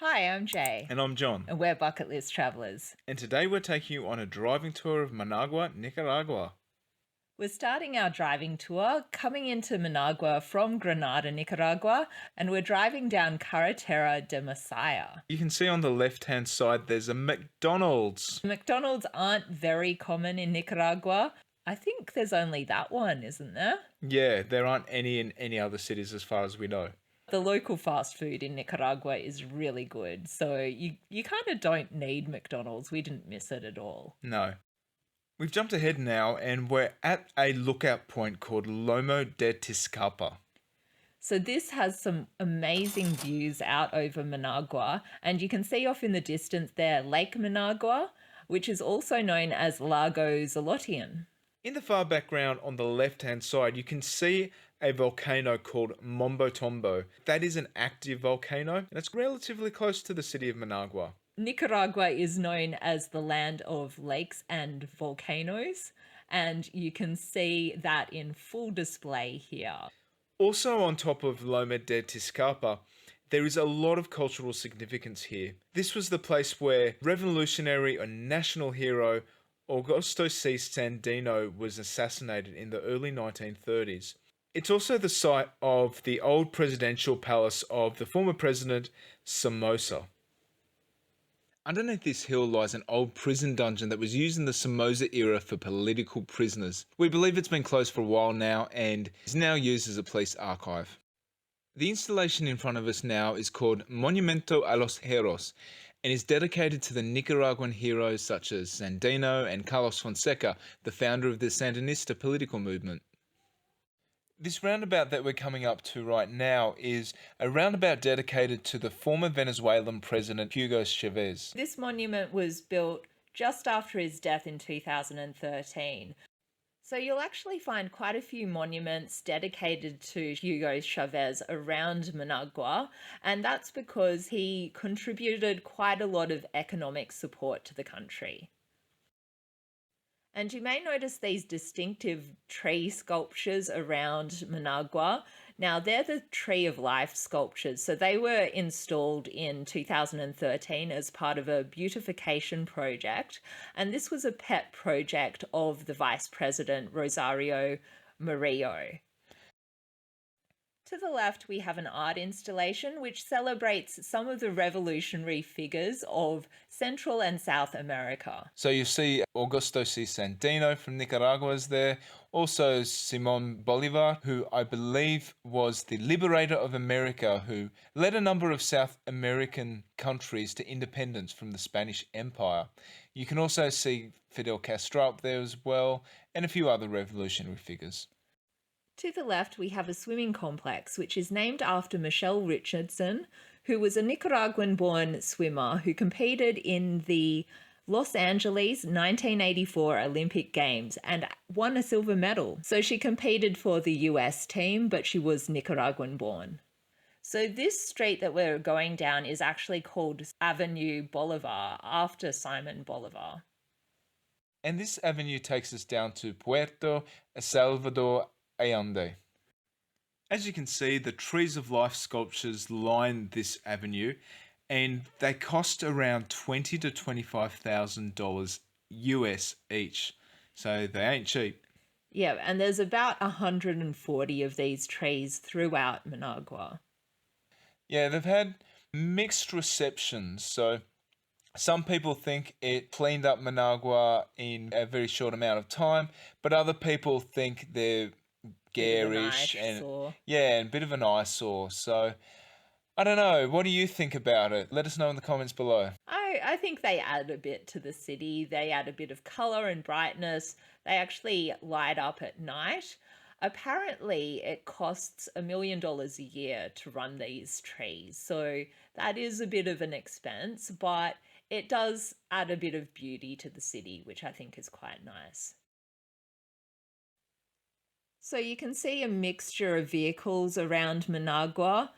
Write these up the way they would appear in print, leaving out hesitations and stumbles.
Hi, I'm Jay, And I'm John. and we're Bucket List Travellers. And today we're taking you on a driving tour of Managua, Nicaragua. We're starting our driving tour coming into Managua from Granada, Nicaragua, and we're driving down Carretera de Masaya. You can see on the left-hand side there's a McDonald's. McDonald's aren't very common in Nicaragua. I think there's only that one, isn't there? Yeah, there aren't any in any other cities as far as we know. The local fast food in Nicaragua is really good, so you kind of don't need McDonald's. We didn't miss it at all. No. We've jumped ahead now and we're at a lookout point called Lomo de Tizcapa. So this has some amazing views out over Managua, and you can see off in the distance there Lake Managua, which is also known as Lago Zolotian. In the far background on the left-hand side, you can see a volcano called Mombotombo. That is an active volcano, and it's relatively close to the city of Managua. Nicaragua is known as the land of lakes and volcanoes, and you can see that in full display here. Also on top of Loma de Tizcapa, there is a lot of cultural significance here. This was the place where revolutionary or national hero Augusto C. Sandino was assassinated in the early 1930s. It's also the site of the old presidential palace of the former president Somoza. Underneath this hill lies an old prison dungeon that was used in the Somoza era for political prisoners. We believe it's been closed for a while now and is now used as a police archive. The installation in front of us now is called Monumento a los Heros and is dedicated to the Nicaraguan heroes such as Sandino and Carlos Fonseca, the founder of the Sandinista political movement. This roundabout that we're coming up to right now is a roundabout dedicated to the former Venezuelan president Hugo Chavez. This monument was built just after his death in 2013. So you'll actually find quite a few monuments dedicated to Hugo Chavez around Managua, and that's because he contributed quite a lot of economic support to the country. And you may notice these distinctive tree sculptures around Managua. Now, they're the Tree of Life sculptures. So they were installed in 2013 as part of a beautification project. And this was a pet project of the Vice President, Rosario Murillo. To the left, we have an art installation which celebrates some of the revolutionary figures of Central and South America. So you see Augusto C. Sandino from Nicaragua is there, also Simon Bolivar, who I believe was the liberator of America, who led a number of South American countries to independence from the Spanish Empire. You can also see Fidel Castro up there as well, and a few other revolutionary figures. To the left, we have a swimming complex, which is named after Michelle Richardson, who was a Nicaraguan-born swimmer who competed in the Los Angeles 1984 Olympic Games and won a silver medal. So she competed for the US team, but she was Nicaraguan-born. So this street that we're going down is actually called Avenue Bolivar, after Simon Bolivar. And this avenue takes us down to Puerto Salvador Allende. As you can see, the Trees of Life sculptures line this avenue, and they cost around $20,000 to $25,000 US each. So they ain't cheap. Yeah, and there's about 140 of these trees throughout Managua. Yeah, they've had mixed receptions. So some people think it cleaned up Managua in a very short amount of time, but other people think they're garish and a bit of an eyesore. So I don't know. What do you think about it? Let us know in the comments below. I think they add a bit to the city. They add a bit of color and brightness. They actually light up at night. Apparently, it costs $1 million a year to run these trees. So that is a bit of an expense, but it does add a bit of beauty to the city, which I think is quite nice. So you can see a mixture of vehicles around Managua.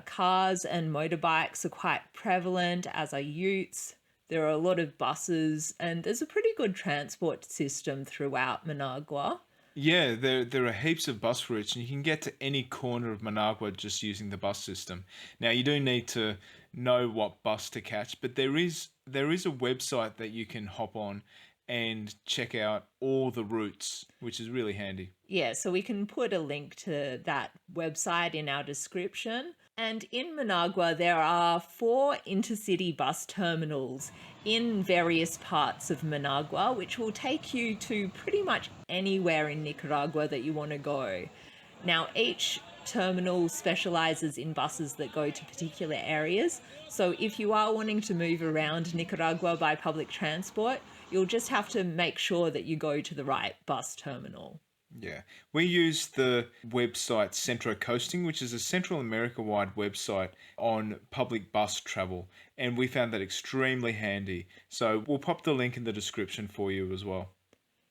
Cars and motorbikes are quite prevalent, as are utes. There are a lot of buses, and there's a pretty good transport system throughout Managua. Yeah, there are heaps of bus routes, and you can get to any corner of Managua just using the bus system. Now, you do need to know what bus to catch, but there is a website that you can hop on and check out all the routes, which is really handy. Yeah, so we can put a link to that website in our description. And in Managua, there are 4 intercity bus terminals in various parts of Managua, which will take you to pretty much anywhere in Nicaragua that you want to go. Now, each terminal specializes in buses that go to particular areas. So if you are wanting to move around Nicaragua by public transport, you'll just have to make sure that you go to the right bus terminal. Yeah. We use the website Centro Coasting, which is a Central America-wide website on public bus travel, and we found that extremely handy. So we'll pop the link in the description for you as well.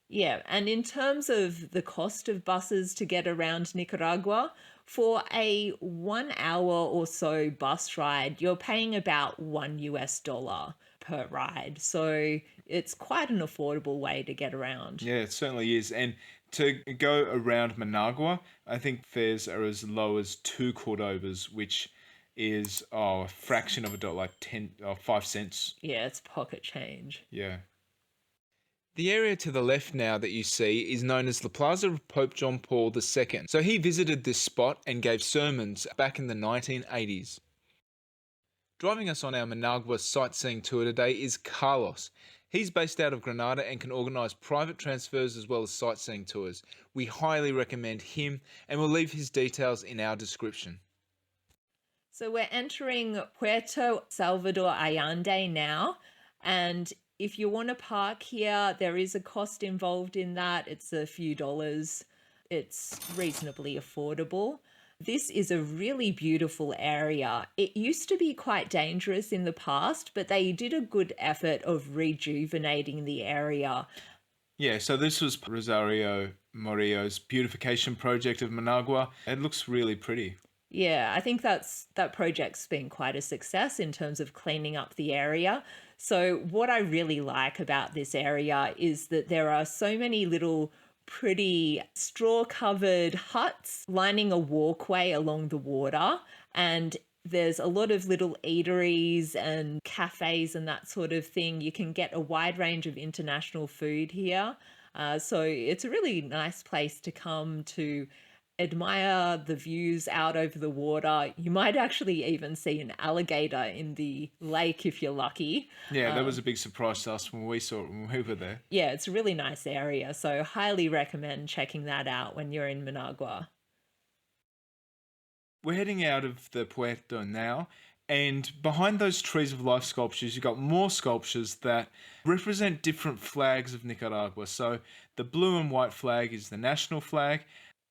Yeah, and in terms of the cost of buses to get around Nicaragua, for a 1 hour or so bus ride, you're paying about $1 per ride. So it's quite an affordable way to get around. Yeah, it certainly is. And to go around Managua, I think fares are as low as 2 Cordobas, which is a fraction of a dollar, like 5 cents. Yeah, it's pocket change. Yeah. The area to the left now that you see is known as the Plaza of Pope John Paul II. So he visited this spot and gave sermons back in the 1980s. Driving us on our Managua sightseeing tour today is Carlos. He's based out of Granada and can organise private transfers as well as sightseeing tours. We highly recommend him, and we'll leave his details in our description. So we're entering Puerto Salvador Allende now, and if you want to park here, there is a cost involved in that. It's a few dollars. It's reasonably affordable. This is a really beautiful area. It used to be quite dangerous in the past, but they did a good effort of rejuvenating the area. Yeah, so this was Rosario Murillo's beautification project of Managua. It looks really pretty. Yeah, I think that project's been quite a success in terms of cleaning up the area. So what I really like about this area is that there are so many little pretty straw-covered huts lining a walkway along the water, and there's a lot of little eateries and cafes and that sort of thing. You can get a wide range of international food here. So it's a really nice place to come to admire the views out over the water. You might actually even see an alligator in the lake if you're lucky. Yeah, that was a big surprise to us when we saw it when we were there. Yeah, it's a really nice area, so highly recommend checking that out when you're in Managua. We're heading out of the Puerto now, and behind those trees of life sculptures, you've got more sculptures that represent different flags of Nicaragua. So the blue and white flag is the national flag,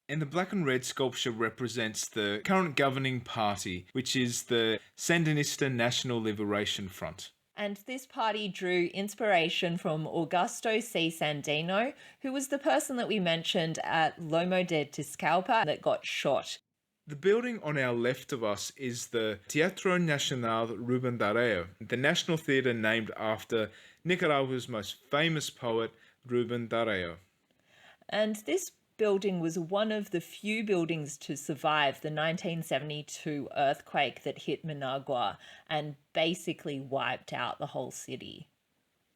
and the black and red sculpture represents the current governing party, which is the Sandinista National Liberation Front. And this party drew inspiration from Augusto C. Sandino, who was the person that we mentioned at Lomo de Tizcalpa that got shot. The building on our left of us is the Teatro Nacional Rubén Darío, the national theatre named after Nicaragua's most famous poet, Rubén Darío. And this building was one of the few buildings to survive the 1972 earthquake that hit Managua and basically wiped out the whole city.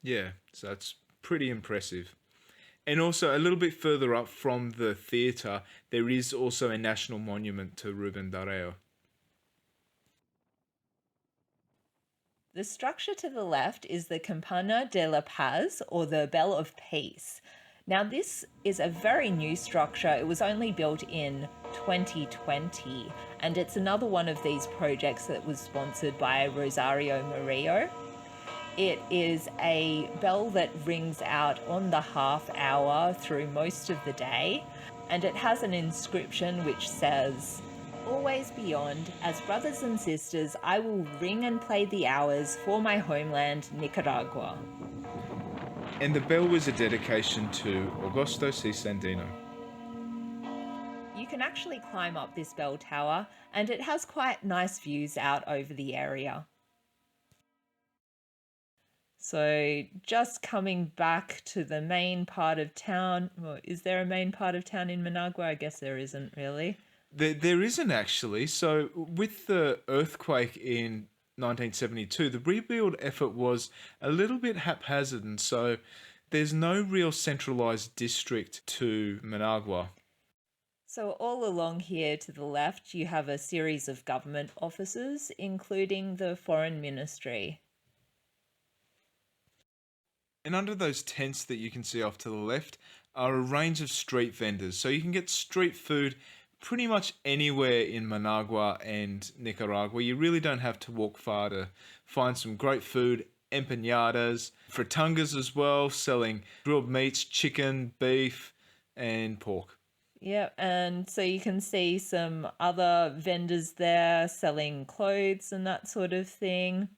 Yeah, so it's pretty impressive. And also, a little bit further up from the theatre, there is also a national monument to Rubén Darío. The structure to the left is the Campana de la Paz, or the Bell of Peace. Now, this is a very new structure. It was only built in 2020, and it's another one of these projects that was sponsored by Rosario Murillo. It is a bell that rings out on the half hour through most of the day, and it has an inscription which says, "Always beyond, as brothers and sisters, I will ring and play the hours for my homeland, Nicaragua." And the bell was a dedication to Augusto C. Sandino. You can actually climb up this bell tower, and it has quite nice views out over the area. So just coming back to the main part of town. Well, is there a main part of town in Managua? I guess there isn't really. There isn't actually. So with the earthquake in 1972, the rebuild effort was a little bit haphazard, and so there's no real centralized district to Managua. So, all along here to the left, you have a series of government offices, including the Foreign Ministry. And under those tents that you can see off to the left are a range of street vendors. So you can get street food pretty much anywhere in Managua and Nicaragua. You really don't have to walk far to find some great food. Empanadas, fritangas as well, selling grilled meats, chicken, beef, and pork. Yep, and so you can see some other vendors there selling clothes and that sort of thing.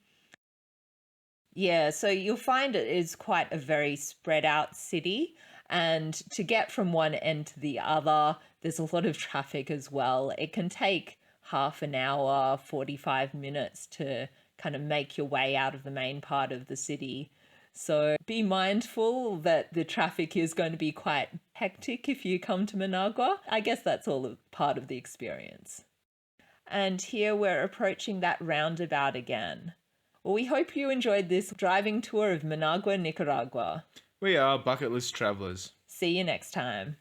Yeah, so you'll find it is quite a very spread out city. And to get from one end to the other, there's a lot of traffic as well. It can take half an hour, 45 minutes to kind of make your way out of the main part of the city. So be mindful that the traffic is going to be quite hectic if you come to Managua. I guess that's all part of the experience. And here we're approaching that roundabout again. Well, we hope you enjoyed this driving tour of Managua, Nicaragua. We are bucket list travelers. See you next time.